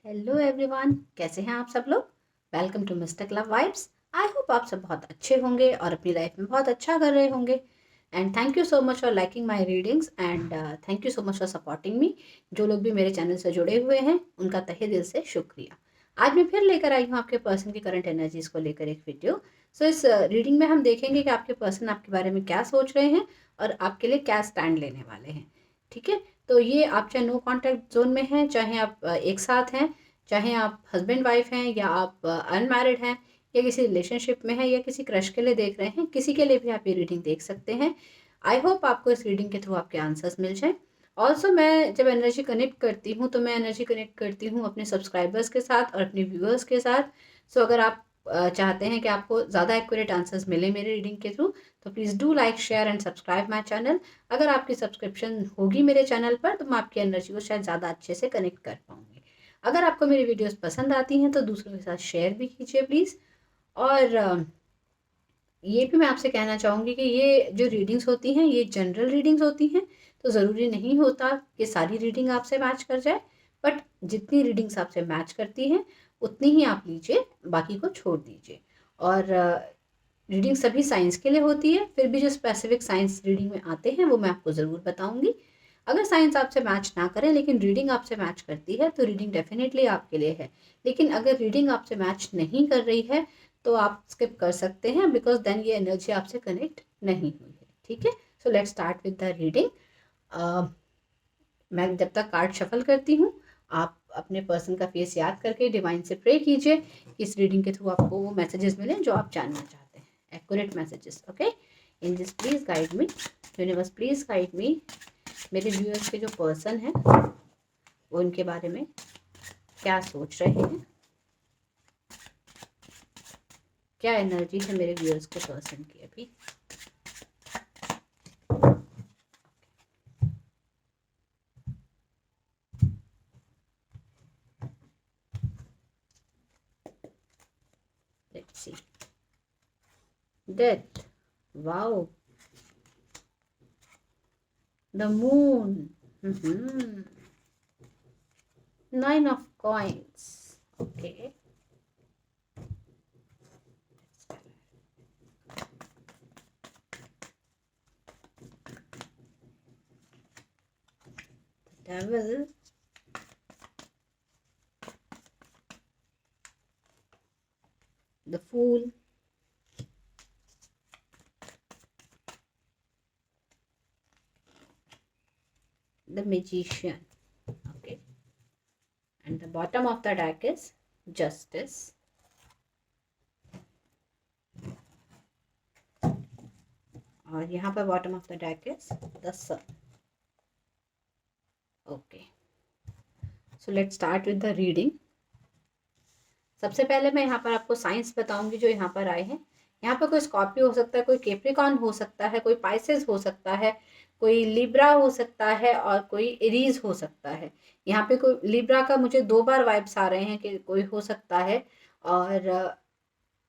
Hello everyone, कैसे हैं आप सब लोग। Welcome to mister club vibes. I hope आप सब बहुत अच्छे होंगे और अपनी लाइफ में बहुत अच्छा कर रहे होंगे। And thank you so much for liking my readings and thank you so much for supporting me. जो लोग भी मेरे चैनल से जुड़े हुए हैं उनका तहे दिल से शुक्रिया। आज मैं फिर लेकर आई हूँ आपके पर्सन की करंट एनर्जीज को लेकर एक वीडियो। सो इस रीडिंग में हम देखेंगे कि आपके पर्सन आपके बारे में क्या सोच रहे हैं और आपके लिए क्या स्टैंड लेने वाले हैं। ठीक है, तो ये आप चाहे नो कॉन्टैक्ट जोन में हैं, चाहे आप एक साथ हैं, चाहे आप हस्बैंड वाइफ हैं या आप अनमैरिड हैं या किसी रिलेशनशिप में हैं या किसी क्रश के लिए देख रहे हैं, किसी के लिए भी आप ये रीडिंग देख सकते हैं। आई होप आपको इस रीडिंग के थ्रू आपके आंसर्स मिल जाए। ऑल्सो मैं जब एनर्जी कनेक्ट करती हूँ तो मैं एनर्जी कनेक्ट करती हूँ अपने सब्सक्राइबर्स के साथ और अपने व्यूअर्स के साथ। सो अगर आप चाहते हैं कि आपको ज़्यादा एक्यूरेट आंसर्स मिले मेरे रीडिंग के थ्रू, तो please do like share and subscribe my channel. अगर आपकी सब्सक्रिप्शन होगी मेरे चैनल पर तो मैं आपकी एनर्जी को शायद ज़्यादा अच्छे से कनेक्ट कर पाऊँगी। अगर आपको मेरी वीडियोस पसंद आती हैं तो दूसरों के साथ शेयर भी कीजिए प्लीज़। और ये भी मैं आपसे कहना चाहूँगी कि ये जो रीडिंग्स होती हैं ये जनरल रीडिंग्स होती हैं। तो ज़रूरी नहीं होता कि सारी रीडिंग आपसे मैच कर जाए, बट जितनी रीडिंग्स आपसे मैच करती हैं उतनी ही आप लीजिए, बाकी को छोड़ दीजिए। और रीडिंग सभी साइंस के लिए होती है, फिर भी जो स्पेसिफिक साइंस रीडिंग में आते हैं वो मैं आपको ज़रूर बताऊंगी। अगर साइंस आपसे मैच ना करे लेकिन रीडिंग आपसे मैच करती है तो रीडिंग डेफिनेटली आपके लिए है। लेकिन अगर रीडिंग आपसे मैच नहीं कर रही है तो आप स्किप कर सकते हैं, बिकॉज देन ये एनर्जी आपसे कनेक्ट नहीं हुई है। ठीक है, सो let's start with the reading. मैं जब तक कार्ड शफल करती हूँ, आप अपने पर्सन का फेस याद करके डिवाइन से प्रे कीजिए कि इस रीडिंग के थ्रू आपको वो मैसेजेस मिलें जो आप जानना चाहते हैं, accurate messages. Okay, in this please guide me, universe please guide me. मेरे व्यूअर्स के जो पर्सन हैं वो इनके बारे में क्या सोच रहे हैं, क्या एनर्जी है मेरे व्यूअर्स के पर्सन की अभी। Let's see. Death, wow, the moon, nine of coins. Okay, devil, the fool, the magician. Okay, and the bottom of the deck is justice, और यहाँ पर bottom of the deck is the sun. Okay, so let's start with the reading. सबसे पहले मैं यहाँ पर आपको science बताऊंगी जो यहाँ पर आए हैं। यहाँ पर कोई स्कॉर्पियो हो सकता है, कोई कैप्रिकॉर्न हो सकता है, कोई पाइसेस हो सकता है, कोई लिब्रा हो सकता है और कोई एरीज हो सकता है। यहाँ पे कोई लिब्रा का मुझे 2 बार वाइब्स आ रहे हैं कि कोई हो सकता है, और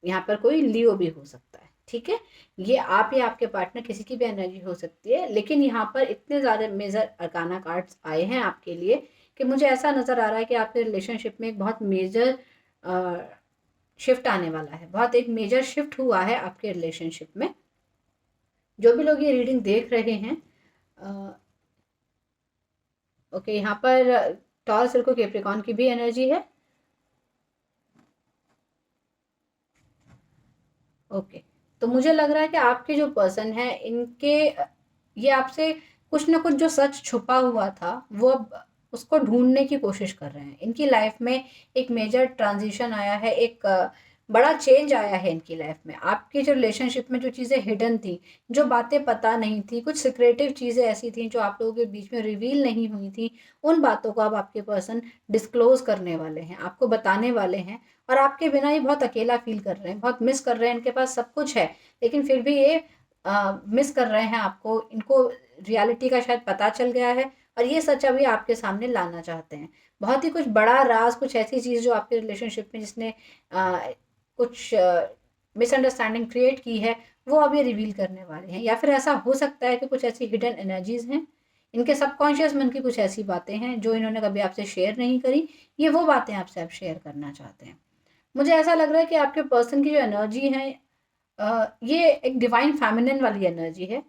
यहाँ पर कोई लियो भी हो सकता है। ठीक है, ये आप या आपके पार्टनर किसी की भी एनर्जी हो सकती है, लेकिन यहाँ पर इतने ज़्यादा मेजर अरकाना कार्ड्स आए हैं आपके लिए कि मुझे ऐसा नज़र आ रहा है कि आपके रिलेशनशिप में एक बहुत मेजर शिफ्ट आने वाला है, बहुत एक मेजर शिफ्ट हुआ है आपके रिलेशनशिप में। जो भी लोग ये रीडिंग देख रहे हैं, ओके, यहाँ पर टॉरस सिल्को कैप्रिकॉर्न की भी एनर्जी है। ओके, तो मुझे लग रहा है कि आपके जो पर्सन है इनके ये आपसे कुछ ना कुछ जो सच छुपा हुआ था वो अब उसको ढूंढने की कोशिश कर रहे हैं। इनकी लाइफ में एक मेजर ट्रांजिशन आया है, एक बड़ा चेंज आया है इनकी लाइफ में। आपके जो रिलेशनशिप में जो चीज़ें हिडन थी, जो बातें पता नहीं थी, कुछ सिक्रेटिव चीज़ें ऐसी थी जो आप लोगों के बीच में रिवील नहीं हुई थी, उन बातों को अब आपके पर्सन डिस्क्लोज करने वाले हैं, आपको बताने वाले हैं। और आपके बिना ये बहुत अकेला फील कर रहे हैं, बहुत मिस कर रहे हैं। इनके पास सब कुछ है लेकिन फिर भी ये मिस कर रहे हैं आपको। इनको रियलिटी का शायद पता चल गया है और ये सच अभी आपके सामने लाना चाहते हैं। बहुत ही कुछ बड़ा राज, कुछ ऐसी चीज़ जो आपके रिलेशनशिप में जिसने कुछ मिसअंडरस्टैंडिंग क्रिएट की है वो अब ये रिवील करने वाले हैं। या फिर ऐसा हो सकता है कि कुछ ऐसी हिडन एनर्जीज हैं इनके सबकॉन्शियस मन की कुछ ऐसी बातें हैं जो इन्होंने कभी आपसे शेयर नहीं करी, ये वो बातें आपसे आप शेयर करना चाहते हैं। मुझे ऐसा लग रहा है कि आपके पर्सन की जो एनर्जी है ये एक डिवाइन फेमिनिन वाली एनर्जी है।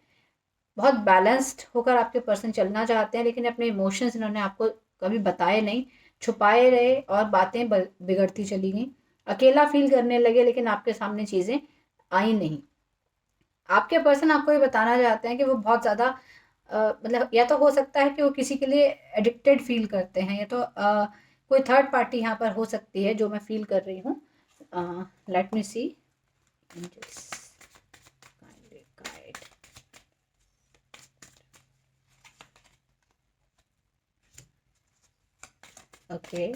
बहुत बैलेंस्ड होकर आपके पर्सन चलना चाहते हैं, लेकिन अपने इमोशंस इन्होंने आपको कभी बताए नहीं, छुपाए रहे और बातें बिगड़ती चली गई। अकेला फील करने लगे, लेकिन आपके सामने चीज़ें आई नहीं। आपके पर्सन आपको ये बताना चाहते हैं कि वो बहुत ज़्यादा मतलब या तो हो सकता है कि वो किसी के लिए एडिक्टेड फील करते हैं, या तो कोई थर्ड पार्टी यहाँ पर हो सकती है जो मैं फील कर रही हूँ। लेट मी सी। ओके,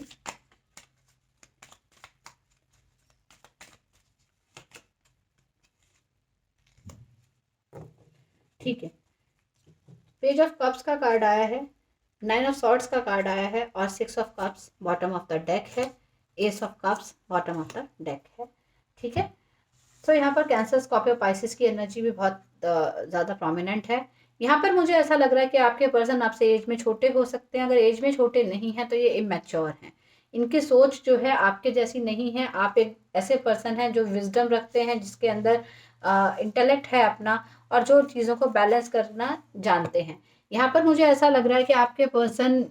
ठीक है। पेज ऑफ कप्स का कार्ड आया है, 9 ऑफ सॉर्ड्स का कार्ड आया है और 6 of cups bottom of the deck है, ace of cups bottom of the deck है। ठीक है, तो यहाँ पर कैंसर, स्कॉर्पियो, पाइसिस की एनर्जी भी बहुत ज़्यादा प्रोमिनेंट है। यहाँ पर मुझे ऐसा लग रहा है कि आपके पर्सन आपसे एज में छोटे हो सकते हैं। अगर एज में छोटे नहीं हैं तो ये इमेच्योर हैं। इनकी सोच जो है आपके जैसी नहीं है। आप एक ऐसे पर्सन हैं जो विजडम रखते हैं, जिसके अंदर इंटेलेक्ट है अपना, और जो चीज़ों को बैलेंस करना जानते हैं। यहाँ पर मुझे ऐसा लग रहा है कि आपके पर्सन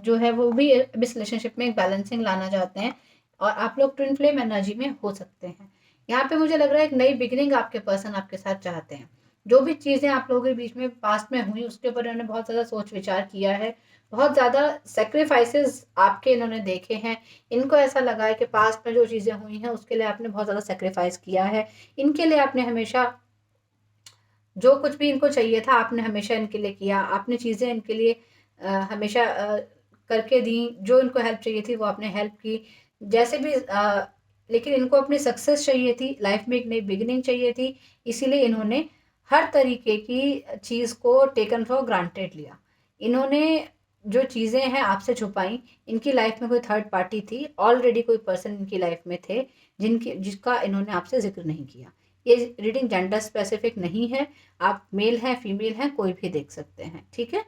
जो है वो भी इस रिलेशनशिप में एक बैलेंसिंग लाना चाहते हैं, और आप लोग ट्विन फ्लेम एनर्जी में हो सकते हैं। यहाँ पे मुझे लग रहा है एक नई बिगिनिंग आपके पर्सन आपके साथ चाहते हैं। जो भी चीज़ें आप लोगों के बीच में पास्ट में हुई उसके ऊपर इन्होंने बहुत ज़्यादा सोच विचार किया है, बहुत ज़्यादा सेक्रीफाइसेस आपके इन्होंने देखे हैं। इनको ऐसा लगा है कि पास्ट में जो चीज़ें हुई हैं उसके लिए आपने बहुत ज़्यादा सेक्रीफाइस किया है। इनके लिए आपने हमेशा जो कुछ भी इनको चाहिए था आपने हमेशा इनके लिए किया। आपने चीज़ें इनके लिए हमेशा करके दी। जो इनको हेल्प चाहिए थी वो आपने हेल्प की। जैसे भी लेकिन इनको अपनी सक्सेस चाहिए थी, लाइफ में एक नई बिगिनिंग चाहिए थी। इसीलिए इन्होंने हर तरीके की चीज़ को टेकन फॉर ग्रांटेड लिया। इन्होंने जो चीज़ें हैं आपसे छुपाई। इनकी लाइफ में कोई थर्ड पार्टी थी, ऑलरेडी कोई पर्सन इनकी लाइफ में थे जिसका इन्होंने आपसे जिक्र नहीं किया। ये रीडिंग जेंडर स्पेसिफिक नहीं है, आप मेल हैं फीमेल हैं कोई भी देख सकते हैं। ठीक है,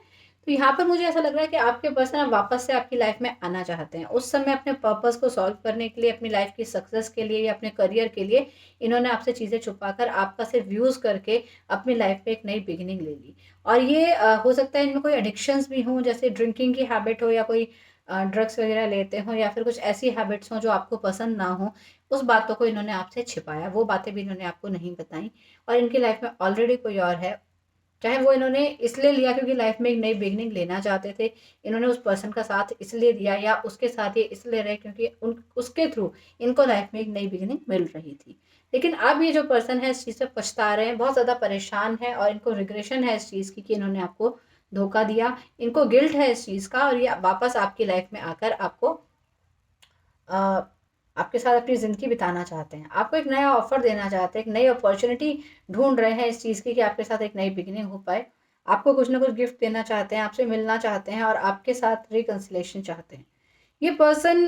तो यहाँ पर मुझे ऐसा लग रहा है कि आपके पर्सन वापस से आपकी लाइफ में आना चाहते हैं। उस समय अपने पर्पस को सॉल्व करने के लिए, अपनी लाइफ की सक्सेस के लिए या अपने करियर के लिए इन्होंने आपसे चीज़ें छुपाकर आपका सिर्फ यूज़ करके अपनी लाइफ में एक नई बिगिनिंग ले ली। और ये हो सकता है इनमें कोई एडिक्शंस भी हों, जैसे ड्रिंकिंग की हैबिट हो, या कोई ड्रग्स वगैरह लेते हों, या फिर कुछ ऐसी हैबिट्स हों जो आपको पसंद ना हो। उस बातों को इन्होंने आपसे छिपाया, वो बातें भी इन्होंने आपको नहीं बताई। और इनकी लाइफ में ऑलरेडी कोई और है, चाहे वो इन्होंने इसलिए लिया क्योंकि लाइफ में एक नई बिगनिंग लेना चाहते थे। इन्होंने उस पर्सन का साथ इसलिए दिया, या उसके साथ ये इसलिए रहे क्योंकि उसके थ्रू इनको लाइफ में एक नई बिगनिंग मिल रही थी। लेकिन अब ये जो पर्सन है इस चीज़ से पछता रहे हैं, बहुत ज़्यादा परेशान है, और इनको रिग्रेशन है इस चीज़ की कि इन्होंने आपको धोखा दिया। इनको गिल्ट है इस चीज़ का, और ये वापस आपकी लाइफ में आकर आपको आपके साथ अपनी ज़िंदगी बिताना चाहते हैं। आपको एक नया ऑफ़र देना चाहते हैं, एक नई अपॉर्चुनिटी ढूंढ रहे हैं इस चीज़ की कि आपके साथ एक नई बिगिनिंग हो पाए। आपको कुछ ना कुछ गिफ्ट देना चाहते हैं, आपसे मिलना चाहते हैं, और आपके साथ रिकन्सिलेशन चाहते हैं। ये person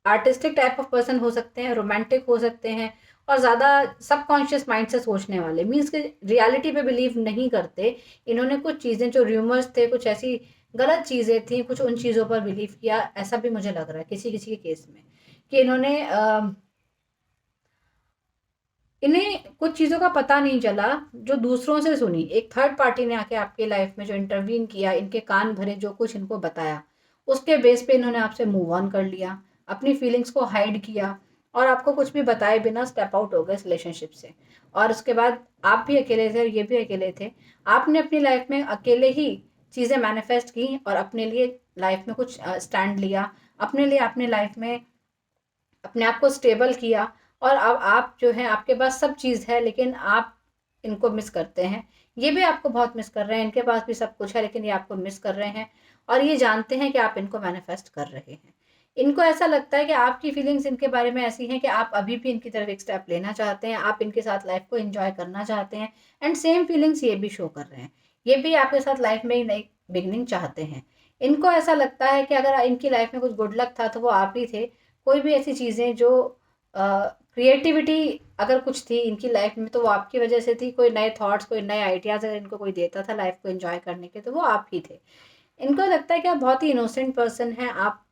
artistic type of person हो सकते हैं, रोमांटिक हो सकते हैं, और ज़्यादा सबकॉन्शियस माइंड से सोचने वाले, मीन्स कि रियलिटी पे बिलीव नहीं करते। इन्होंने कुछ चीज़ें जो र्यूमर्स थे, कुछ ऐसी गलत चीज़ें थी, कुछ उन चीज़ों पर बिलीव किया। ऐसा भी मुझे लग रहा है किसी किसी के केस में कि इन्हें कुछ चीज़ों का पता नहीं चला जो दूसरों से सुनी। एक थर्ड पार्टी ने आके आपके लाइफ में जो इंटरवीन किया, इनके कान भरे, जो कुछ इनको बताया, उसके बेस पे इन्होंने आपसे मूव ऑन कर लिया, अपनी फीलिंग्स को हाइड किया, और आपको कुछ भी बताए बिना स्टेप आउट हो गए इस रिलेशनशिप से। और उसके बाद आप भी अकेले थे और ये भी अकेले थे। आपने अपनी लाइफ में अकेले ही चीज़ें मैनिफेस्ट की और अपने लिए लाइफ में कुछ स्टैंड लिया, अपने लिए अपने लाइफ में अपने आप को स्टेबल किया। और अब आप जो है आपके पास सब चीज़ है, लेकिन आप इनको मिस करते हैं। ये भी आपको बहुत मिस कर रहे हैं, इनके पास भी सब कुछ है लेकिन ये आपको मिस कर रहे हैं, और ये जानते हैं कि आप इनको मैनिफेस्ट कर रहे हैं। इनको ऐसा लगता है कि आपकी फीलिंग्स इनके बारे में ऐसी हैं कि आप अभी भी इनकी तरफ एक स्टेप लेना चाहते हैं, आप इनके साथ लाइफ को एंजॉय करना चाहते हैं। एंड सेम फीलिंग्स ये भी शो कर रहे हैं, ये भी आपके साथ लाइफ में एक नई बिगनिंग चाहते हैं। इनको ऐसा लगता है कि अगर इनकी लाइफ में कुछ गुड लक था तो वो आप ही थे। कोई भी ऐसी चीज़ें जो क्रिएटिविटी अगर कुछ थी इनकी लाइफ में तो वो आपकी वजह से थी। कोई नए थॉट्स, कोई नए आइडियाज़ अगर इनको कोई देता था लाइफ को एंजॉय करने के, तो वो आप ही थे। इनको लगता है कि आप बहुत ही इनोसेंट पर्सन हैं, आप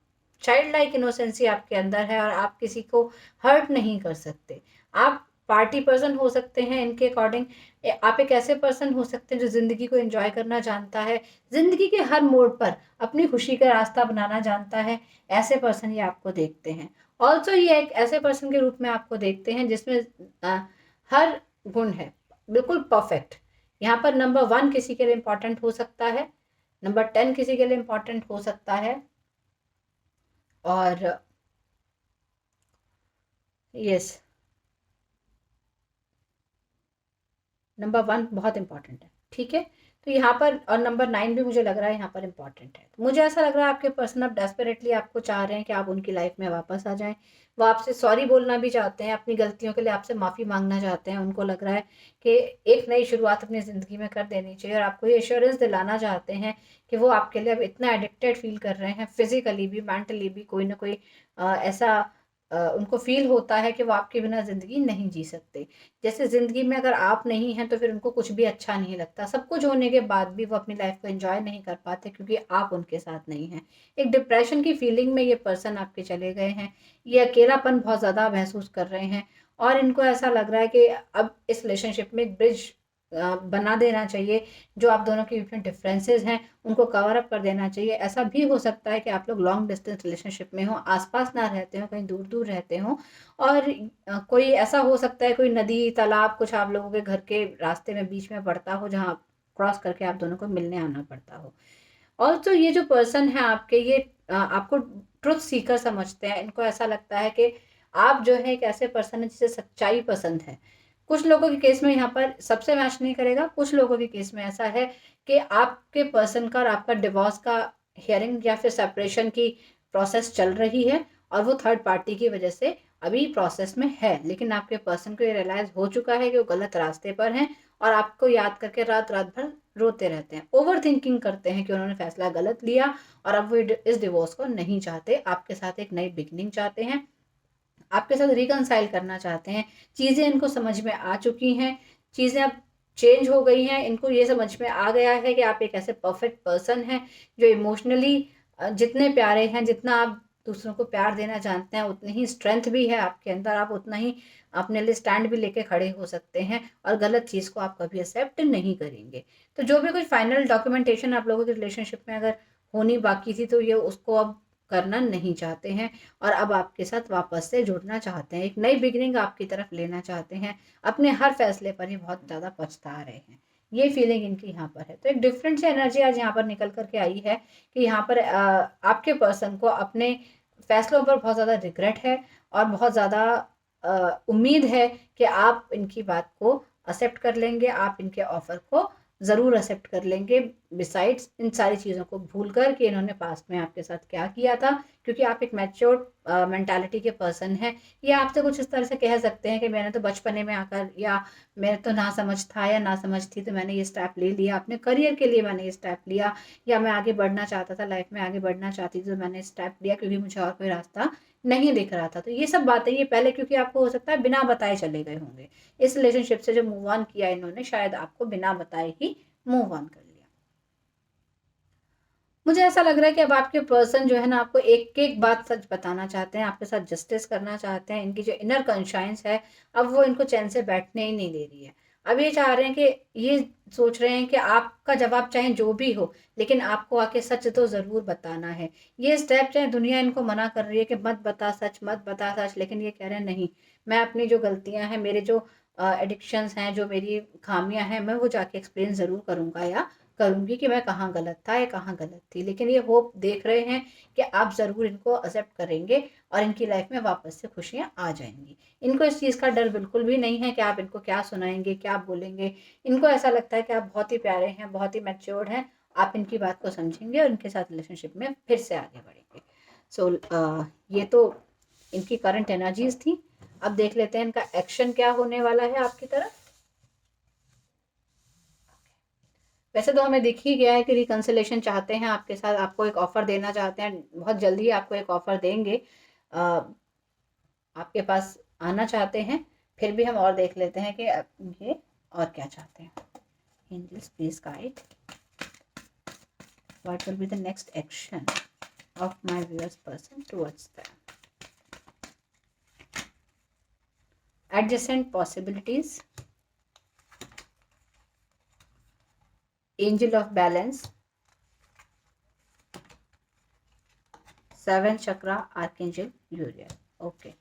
चाइल्ड लाइक इनोसेंसी आपके अंदर है और आप किसी को हर्ट नहीं कर सकते। आप पार्टी पर्सन हो सकते हैं इनके अकॉर्डिंग। आप एक ऐसे पर्सन हो सकते हैं जो ज़िंदगी को एंजॉय करना जानता है, ज़िंदगी के हर मोड़ पर अपनी खुशी का रास्ता बनाना जानता है। ऐसे पर्सन ये आपको देखते हैं। ऑल्सो ये एक ऐसे पर्सन के रूप में आपको देखते हैं जिसमें हर गुण है, बिल्कुल परफेक्ट। यहाँ पर नंबर 1 किसी के लिए इम्पोर्टेंट हो सकता है, नंबर 10 किसी के लिए इम्पोर्टेंट हो सकता है, और यस, नंबर 1 बहुत इंपॉर्टेंट है, ठीक है। तो यहाँ पर और नंबर 9 भी मुझे लग रहा है यहाँ पर इंपॉर्टेंट है। तो मुझे ऐसा लग रहा है आपके पर्सन अब डेस्परेटली आपको चाह रहे हैं कि आप उनकी लाइफ में वापस आ जाएं। वो आपसे सॉरी बोलना भी चाहते हैं, अपनी गलतियों के लिए आपसे माफ़ी मांगना चाहते हैं। उनको लग रहा है कि एक नई शुरुआत अपनी ज़िंदगी में कर देनी चाहिए, और आपको ये एश्योरेंस दिलाना चाहते हैं कि वो आपके लिए अब इतना एडिक्टेड फील कर रहे हैं, फिजिकली भी मेंटली भी। कोई ना कोई ऐसा उनको फील होता है कि वो आपके बिना ज़िंदगी नहीं जी सकते। जैसे ज़िंदगी में अगर आप नहीं हैं तो फिर उनको कुछ भी अच्छा नहीं लगता। सब कुछ होने के बाद भी वो अपनी लाइफ को एंजॉय नहीं कर पाते क्योंकि आप उनके साथ नहीं हैं। एक डिप्रेशन की फीलिंग में ये पर्सन आपके चले गए हैं। ये अकेलापन बहुत ज़्यादा महसूस कर रहे हैं और इनको ऐसा लग रहा है कि अब इस रिलेशनशिप में एक ब्रिज बना देना चाहिए। जो आप दोनों के बीच में डिफरेंसेस हैं उनको कवर अप कर देना चाहिए। ऐसा भी हो सकता है कि आप लोग लॉन्ग डिस्टेंस रिलेशनशिप में हो, आसपास ना रहते हो, कहीं दूर दूर रहते हो, और कोई ऐसा हो सकता है, कोई नदी तालाब कुछ आप लोगों के घर के रास्ते में बीच में पड़ता हो जहाँ क्रॉस करके आप दोनों को मिलने आना पड़ता हो। ऑल्सो ये जो पर्सन है आपके, ये आपको ट्रुथ सीकर समझते हैं। इनको ऐसा लगता है कि आप जो है एक ऐसे पर्सन है जिसे सच्चाई पसंद है। कुछ लोगों के केस में यहाँ पर सबसे मैच नहीं करेगा। कुछ लोगों के केस में ऐसा है कि आपके पर्सन का और आपका डिवोर्स का हियरिंग या फिर सेपरेशन की प्रोसेस चल रही है और वो थर्ड पार्टी की वजह से अभी प्रोसेस में है, लेकिन आपके पर्सन को ये रियलाइज हो चुका है कि वो गलत रास्ते पर हैं और आपको याद करके रात रात भर रोते रहते हैं, ओवर थिंकिंग करते हैं कि उन्होंने फैसला गलत लिया और अब वो इस डिवोर्स को नहीं चाहते, आपके साथ एक नई बिगनिंग चाहते हैं, आपके साथ रिकनसाइल करना चाहते हैं। चीज़ें इनको समझ में आ चुकी हैं, चीज़ें अब चेंज हो गई हैं। इनको ये समझ में आ गया है कि आप एक ऐसे परफेक्ट पर्सन हैं जो इमोशनली जितने प्यारे हैं, जितना आप दूसरों को प्यार देना जानते हैं, उतनी ही स्ट्रेंथ भी है आपके अंदर। आप उतना ही अपने लिए स्टैंड भी लेके खड़े हो सकते हैं और गलत चीज़ को आप कभी एक्सेप्ट नहीं करेंगे। तो जो भी कुछ फाइनल डॉक्यूमेंटेशन आप लोगों के रिलेशनशिप में अगर होनी बाकी थी तो ये उसको अब करना नहीं चाहते हैं और अब आपके साथ वापस से जुड़ना चाहते हैं, एक नई बिगिनिंग आपकी तरफ लेना चाहते हैं। अपने हर फैसले पर ही बहुत ज़्यादा पछता रहे हैं, ये फीलिंग इनकी यहाँ पर है। तो एक डिफरेंट सी एनर्जी आज यहाँ पर निकल करके आई है कि यहाँ पर आपके पर्सन को अपने फैसलों पर बहुत ज़्यादा रिग्रेट है और बहुत ज़्यादा उम्मीद है कि आप इनकी बात को एक्सेप्ट कर लेंगे, आप इनके ऑफ़र को ज़रूर एक्सेप्ट कर लेंगे। बिसाइड्स इन सारी चीज़ों को भूल कर कि इन्होंने पास्ट में आपके साथ क्या किया था, क्योंकि आप एक मैच्योर मेंटालिटी के पर्सन हैं। ये आपसे कुछ इस तरह से कह सकते हैं कि मैंने तो बचपने में आकर, या मैं तो ना समझ था या ना समझ थी तो मैंने ये स्टेप ले लिया, अपने करियर के लिए मैंने ये स्टेप लिया, या मैं आगे बढ़ना चाहता था, लाइफ में आगे बढ़ना चाहती थी तो मैंने स्टेप लिया क्योंकि मुझे और कोई रास्ता नहीं दिख रहा था। तो ये सब बातें ये पहले क्योंकि आपको हो सकता है बिना बताए चले गए होंगे। इस रिलेशनशिप से जो मूव ऑन किया इन्होंने, शायद आपको बिना बताए ही मूव ऑन कर लिया। मुझे ऐसा लग रहा है कि अब आपके पर्सन जो है ना, आपको एक एक बात सच बताना चाहते हैं, आपके साथ जस्टिस करना चाहते हैं। इनकी जो इनर कॉन्शियंस है अब वो इनको चैन से बैठने ही नहीं दे रही है। अब ये चाह रहे हैं कि ये सोच रहे हैं कि आपका जवाब चाहे जो भी हो, लेकिन आपको आके सच तो ज़रूर बताना है। ये स्टेप चाहे दुनिया इनको मना कर रही है कि मत बता सच, मत बता सच, लेकिन ये कह रहे हैं नहीं, मैं अपनी जो गलतियाँ हैं, मेरे जो एडिक्शंस हैं, जो मेरी खामियाँ हैं, मैं वो जाके एक्सप्लेन ज़रूर करूँगा या करूँगी कि मैं कहाँ गलत था या कहाँ गलत थी। लेकिन ये होप देख रहे हैं कि आप ज़रूर इनको एक्सेप्ट करेंगे और इनकी लाइफ में वापस से खुशियाँ आ जाएँगी। इनको इस चीज़ का डर बिल्कुल भी नहीं है कि आप इनको क्या सुनाएँगे, क्या बोलेंगे। इनको ऐसा लगता है कि आप बहुत ही प्यारे हैं, बहुत ही मैच्योर्ड हैं, आप इनकी बात को समझेंगे और इनके साथ रिलेशनशिप में फिर से आगे बढ़ेंगे। सो ये तो इनकी करंट एनर्जीज़ थी। अब देख लेते हैं इनका एक्शन क्या होने वाला है आपकी तरफ। वैसे तो हमें दिख ही गया है कि रिकंसिलेशन चाहते हैं आपके साथ, आपको एक ऑफ़र देना चाहते हैं, बहुत जल्दी आपको एक ऑफ़र देंगे। आपके पास आना चाहते हैं, फिर भी हम और देख लेते हैं कि ये और क्या चाहते हैं। Angels please guide what will be the next action of my viewers person towards them. Adjacent possibilities, angel of balance, 7 chakra, archangel Uriel। ओके,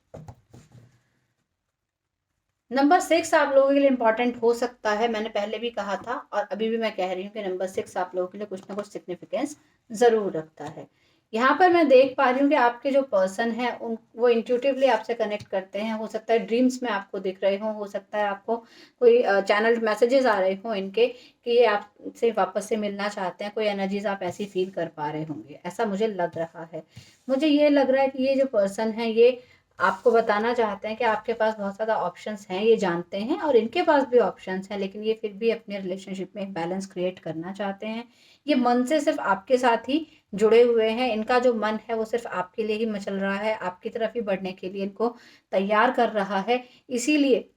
नंबर 6 आप लोगों के लिए इंपॉर्टेंट हो सकता है। मैंने पहले भी कहा था और अभी भी मैं कह रही हूँ कि नंबर 6 आप लोगों के लिए कुछ ना कुछ सिग्निफिकेंस जरूर रखता है। यहाँ पर मैं देख पा रही हूँ कि आपके जो पर्सन है उन वो इंट्यूटिवली आपसे कनेक्ट करते हैं। हो सकता है ड्रीम्स में आपको दिख रहे हो सकता है आपको कोई चैनल मैसेजेस आ रहे हो इनके कि ये आपसे वापस से मिलना चाहते हैं। कोई एनर्जीज आप ऐसी फील कर पा रहे होंगे, ऐसा मुझे लग रहा है। मुझे ये लग रहा है कि ये जो पर्सन है ये आपको बताना चाहते हैं कि आपके पास बहुत ज़्यादा ऑप्शंस हैं, ये जानते हैं और इनके पास भी ऑप्शंस हैं, लेकिन ये फिर भी अपने रिलेशनशिप में एक बैलेंस क्रिएट करना चाहते हैं। ये मन से सिर्फ आपके साथ ही जुड़े हुए हैं। इनका जो मन है वो सिर्फ आपके लिए ही मचल रहा है, आपकी तरफ ही बढ़ने के लिए इनको तैयार कर रहा है। इसीलिए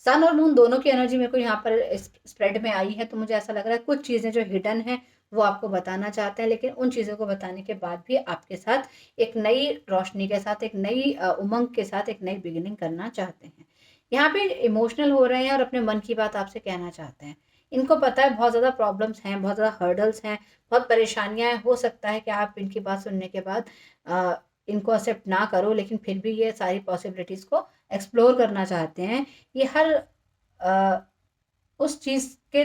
सन और मून दोनों की एनर्जी मेरे को यहाँ पर स्प्रेड में आई है, तो मुझे ऐसा लग रहा है कुछ चीज़ें जो हिडन है वो आपको बताना चाहते हैं, लेकिन उन चीज़ों को बताने के बाद भी आपके साथ एक नई रोशनी के साथ, एक नई उमंग के साथ एक नई बिगिनिंग करना चाहते हैं। यहाँ पे इमोशनल हो रहे हैं और अपने मन की बात आपसे कहना चाहते हैं। इनको पता है बहुत ज़्यादा प्रॉब्लम्स हैं, बहुत ज़्यादा हर्डल्स हैं, बहुत परेशानियां हैं। हो सकता है कि आप इनकी बात सुनने के बाद इनको एक्सेप्ट ना करो, लेकिन फिर भी ये सारी पॉसिबिलिटीज़ को एक्सप्लोर करना चाहते हैं। ये हर अ, उस चीज़ के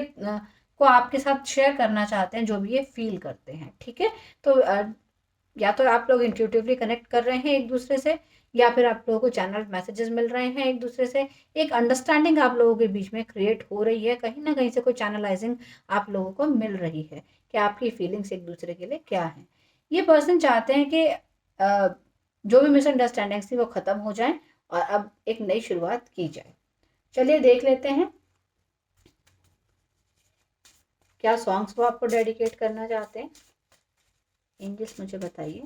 को आपके साथ शेयर करना चाहते हैं जो भी ये फील करते हैं। ठीक है, तो या तो आप लोग इंट्यूटिवली कनेक्ट कर रहे हैं एक दूसरे से, या फिर आप लोगों को चैनल मैसेजेस मिल रहे हैं एक दूसरे से। एक अंडरस्टैंडिंग आप लोगों के बीच में क्रिएट हो रही है, कहीं ना कहीं से कोई चैनलाइजिंग आप लोगों को मिल रही है कि आपकी फीलिंग्स एक दूसरे के लिए क्या है। ये पर्सन चाहते हैं कि जो भी मिसअंडरस्टैंडिंग्स थी वो ख़त्म हो जाए और अब एक नई शुरुआत की जाए। चलिए देख लेते हैं क्या सॉन्ग्स वो आपको डेडिकेट करना चाहते हैं। एंजल्स मुझे बताइए।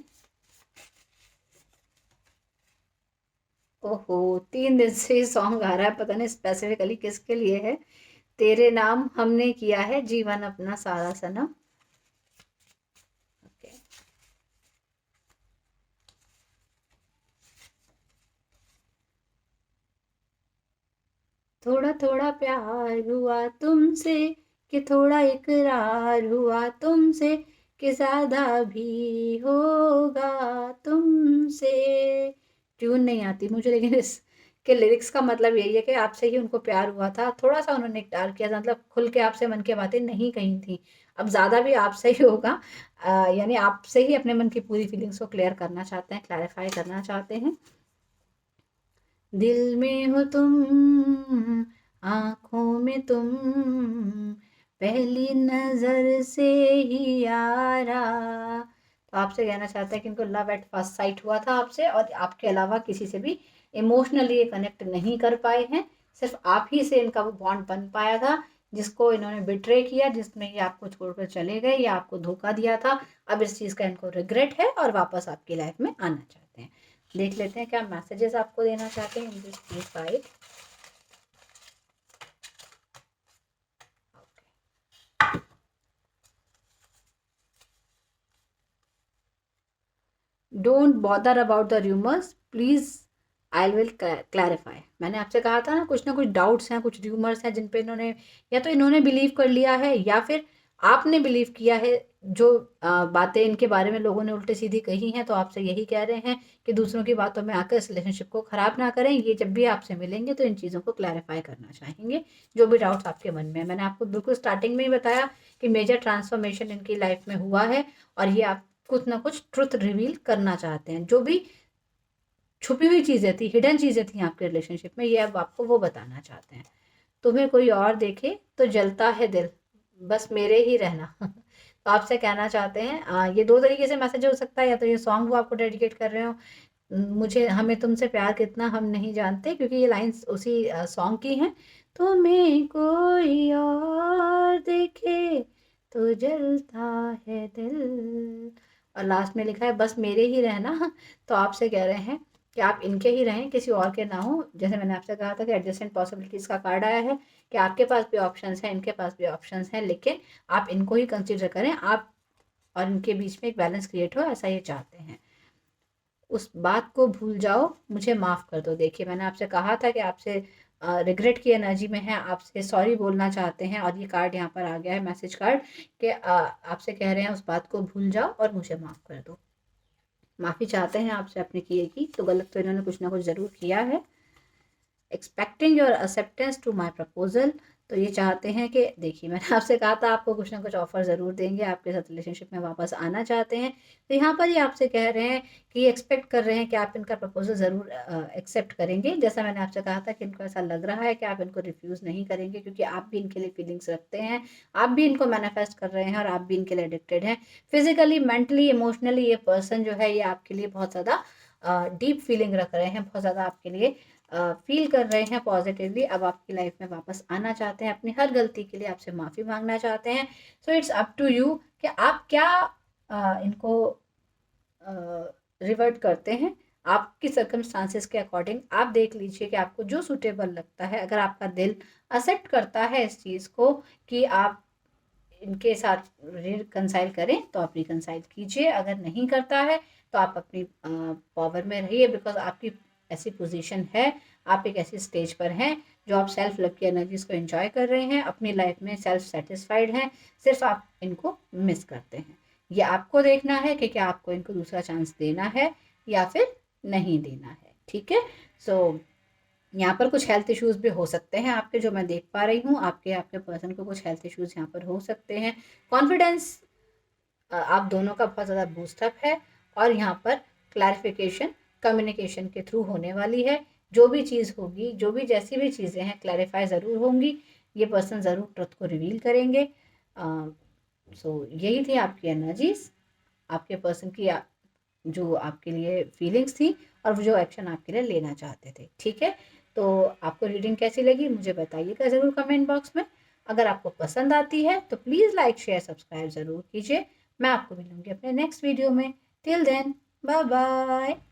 ओहो, 3 दिन से ये सॉन्ग आ रहा है, पता नहीं स्पेसिफिकली किसके लिए है। तेरे नाम हमने किया है जीवन अपना सारा सनम। ओके, थोड़ा थोड़ा प्यार हुआ तुमसे कि थोड़ा इकरार हुआ तुमसे कि ज्यादा भी होगा तुमसे। ट्यून नहीं आती मुझे, लेकिन इसके लिरिक्स का मतलब यही है कि आपसे ही उनको प्यार हुआ था। थोड़ा सा उन्होंने इकरार किया था, मतलब खुल के आपसे मन की बातें नहीं कही थी। अब ज़्यादा भी आपसे ही होगा। यानी आपसे ही अपने मन की पूरी फीलिंग्स को क्लियर करना चाहते हैं, क्लैरिफाई करना चाहते हैं। दिल में हो तुम, आंखों में तुम, पहली नजर से ही यारा। तो आपसे कहना चाहते हैं कि इनको लव एट फर्स्ट साइट हुआ था आपसे, और आपके अलावा किसी से भी इमोशनली ये कनेक्ट नहीं कर पाए हैं। सिर्फ आप ही से इनका वो बॉन्ड बन पाया था, जिसको इन्होंने बिट्रे किया, जिसमें ये आपको छोड़कर चले गए या आपको धोखा दिया था। अब इस चीज़ का इनको रिग्रेट है और वापस आपकी लाइफ में आना चाहते हैं। देख लेते हैं क्या मैसेजेस आपको देना चाहते हैं in this please guide. Don't bother about the rumours please, I will clarify. मैंने आपसे कहा था ना कुछ डाउट्स हैं, कुछ रूमर्स हैं जिन पे इन्होंने या तो इन्होंने बिलीव कर लिया है या फिर आपने बिलीव किया है। जो बातें इनके बारे में लोगों ने उल्टे सीधी कही हैं, तो आपसे यही कह रहे हैं कि दूसरों की बातों में आकर इस रिलेशनशिप को ख़राब ना करें। ये जब भी आपसे मिलेंगे तो इन चीज़ों को क्लैरिफाई करना चाहेंगे, जो भी डाउट्स आपके मन में है। मैंने आपको बिल्कुल स्टार्टिंग में ही बताया कि मेजर ट्रांसफॉर्मेशन इनकी लाइफ में हुआ है और ये आप कुछ ना कुछ ट्रुथ रिवील करना चाहते हैं। जो भी छुपी हुई चीज़ें थी, हिडन चीज़ें थी आपके रिलेशनशिप में, ये अब आपको वो बताना चाहते हैं। तुम्हें कोई और देखे तो जलता है दिल, बस मेरे ही रहना। तो आपसे कहना चाहते हैं, ये 2 तरीके से मैसेज हो सकता है। या तो ये सॉन्ग वो आपको डेडिकेट कर रहे हो, मुझे हमें तुमसे प्यार कितना हम नहीं जानते, क्योंकि ये लाइंस उसी सॉन्ग की हैं। तुम्हें कोई और देखे तो जलता है दिल, और लास्ट में लिखा है बस मेरे ही रहना। तो आपसे कह रहे हैं कि आप इनके ही रहें, किसी और के ना हो। जैसे मैंने आपसे कहा था कि एडजस्टेंट पॉसिबिलिटीज़ का कार्ड आया है कि आपके पास भी ऑप्शंस हैं, इनके पास भी ऑप्शंस हैं, लेकिन आप इनको ही कंसिडर करें, आप और इनके बीच में एक बैलेंस क्रिएट हो, ऐसा ये चाहते हैं। उस बात को भूल जाओ, मुझे माफ़ कर दो। देखिए, मैंने आपसे कहा था कि आपसे रिग्रेट की एनर्जी में है, आपसे सॉरी बोलना चाहते हैं, और ये कार्ड यहाँ पर आ गया है, मैसेज कार्ड, कि आपसे कह रहे हैं उस बात को भूल जाओ और मुझे माफ़ कर दो। माफ़ी चाहते हैं आपसे अपने किए की, तो गलत तो इन्होंने कुछ ना कुछ ज़रूर किया है। Expecting your acceptance to my proposal, तो ये चाहते हैं कि, देखिए मैंने आपसे कहा था आपको कुछ ना कुछ ऑफर ज़रूर देंगे, आपके साथ रिलेशनशिप में वापस आना चाहते हैं। तो यहाँ पर ये आपसे कह रहे हैं कि ये एक्सपेक्ट कर रहे हैं कि आप इनका प्रपोजल ज़रूर एक्सेप्ट करेंगे। जैसा मैंने आपसे कहा था कि इनको ऐसा लग रहा है कि आप इनको रिफ्यूज़ नहीं करेंगे, क्योंकि आप भी इनके लिए फीलिंग्स रखते हैं, आप भी इनको मैनिफेस्ट कर रहे हैं और आप भी इनके लिए एडिक्टेड हैं। फिजिकली, मेंटली, इमोशनली ये पर्सन जो है ये आपके लिए बहुत ज़्यादा डीप फीलिंग रख रहे हैं, बहुत ज़्यादा आपके लिए फील कर रहे हैं पॉजिटिवली। अब आपकी लाइफ में वापस आना चाहते हैं, अपनी हर गलती के लिए आपसे माफ़ी मांगना चाहते हैं। So it's up to you कि आप क्या इनको रिवर्ट करते हैं। आपकी सर्कमस्टांसेस के अकॉर्डिंग आप देख लीजिए कि आपको जो सूटेबल लगता है। अगर आपका दिल एक्सेप्ट करता है इस चीज़ को कि आप इनके साथ रिकंसाइल करें, तो आप रिकंसाइल कीजिए। अगर नहीं करता है तो आप अपनी पावर में रहिए, बिकॉज आपकी ऐसी पोजीशन है, आप एक ऐसी स्टेज पर हैं जो आप सेल्फ लव की एनर्जीज को एंजॉय कर रहे हैं, अपनी लाइफ में सेल्फ सेटिस्फाइड हैं, सिर्फ आप इनको मिस करते हैं। ये आपको देखना है कि क्या आपको इनको दूसरा चांस देना है या फिर नहीं देना है। ठीक है, सो यहाँ पर कुछ हेल्थ इश्यूज भी हो सकते हैं आपके, जो मैं देख पा रही हूँ। आपके आपके पर्सन को कुछ हेल्थ इश्यूज यहाँ पर हो सकते हैं। कॉन्फिडेंस आप दोनों का बहुत ज़्यादा बूस्टअप है, और यहाँ पर क्लैरिफिकेशन कम्युनिकेशन के थ्रू होने वाली है। जो भी चीज़ होगी, जो भी जैसी भी चीज़ें हैं, क्लैरिफाई ज़रूर होंगी। ये पर्सन ज़रूर ट्रुथ को रिवील करेंगे। सो यही थी आपकी एनर्जीज, आपके पर्सन की जो आपके लिए फीलिंग्स थी, और वो जो एक्शन आपके लिए लेना चाहते थे। ठीक है, तो आपको रीडिंग कैसी लगी मुझे बताइएगा ज़रूर कमेंट बॉक्स में। अगर आपको पसंद आती है तो प्लीज़ लाइक शेयर सब्सक्राइब ज़रूर कीजिए। मैं आपको मिलूंगी अपने नेक्स्ट वीडियो में। Till then, bye bye.